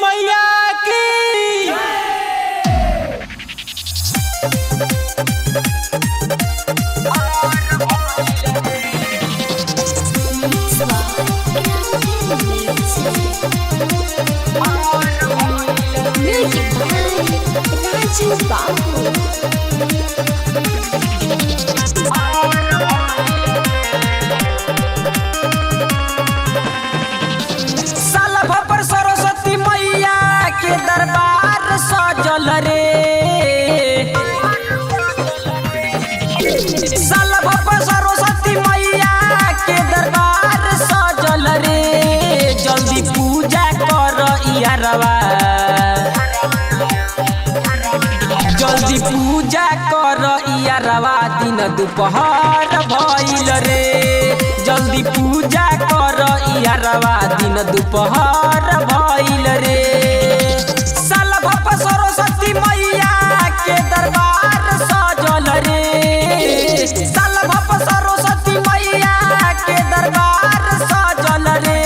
मैया की। साल भर सरस्वती मैया के दरबार सजल रे। साल भर सरस्वती मैया के दरबार सजल रे। जल्दी पूजा कर यारवा, जल्दी पूजा कर यारवा, दिन दोपहर भइल रे। जल्दी पूजा कर यारवा, दिन दोपहर भइल रे। साल भर सरस्वती मैया के दरबार सजल रे। साल भर सरस्वती मैया के दरबार सजल रे।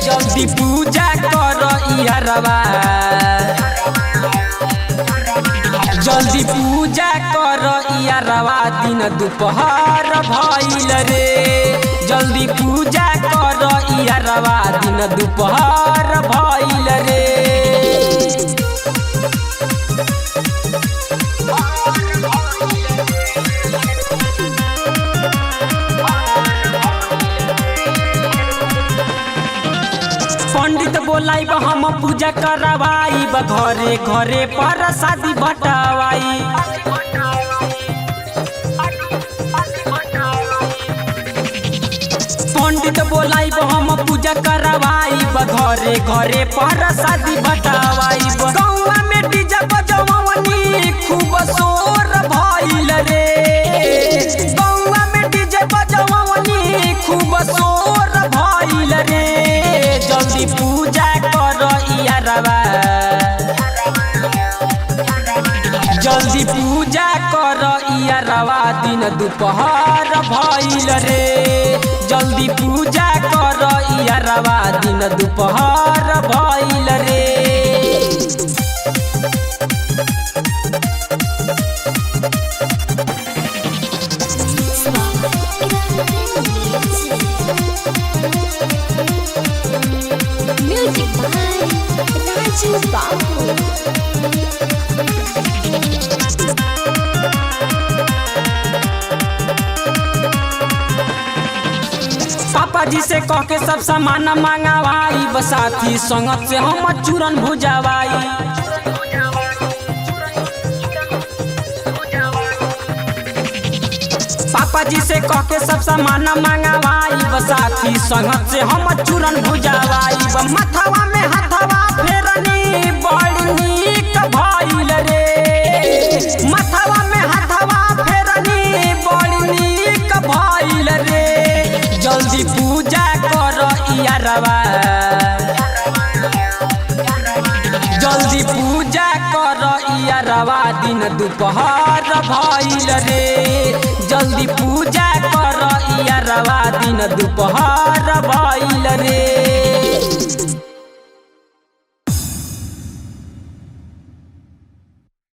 जल्दी पूजा कर यारवा, जल्दी पूजा कर यारवा, दिन दोपहर भइल रे। जल्दी पूजा कर यारवा, दिन दोपहर भइल रे। पंडित बोलाइब हम पूजा करवाइब, घरे घरे प्रसादी बटवाई। पंडित बोलाइब हम पूजा करवाइब, घरे घरे प्रसादी बटवाइब। गौवा में डीजे बजवनी खूब शोर भइल रे। गौवा में डीजे बजवनी खूब शोर भइल रे। जल्दी पूजा कर यारवा, जल्दी पूजा कर यारवा, दिन दोपहर भइल रे। जल्दी पूजा कर यारवा, दिन दोपहर भइल रे। Music by Raju Babu. पापा जी से कह के सब सामान मंगवाई, बसाती संगत से हम चूरन भुजवाई। पापा जी से कह के सब सामान मंगवाई, बसाती संगत से हम चूरन भुजवाई। मथवा में हथवा फेरनी बड़ी नीक भइल रे। मथवा में हथवा फेरनी बड़ी नीक भइल रे। जल्दी पूजा कर यारवा, जल्दी पूजा कर यारवा, दिन दोपहर भइल रे। जल्दी पूजा कर यारवा, दिन दोपहर भइल रे।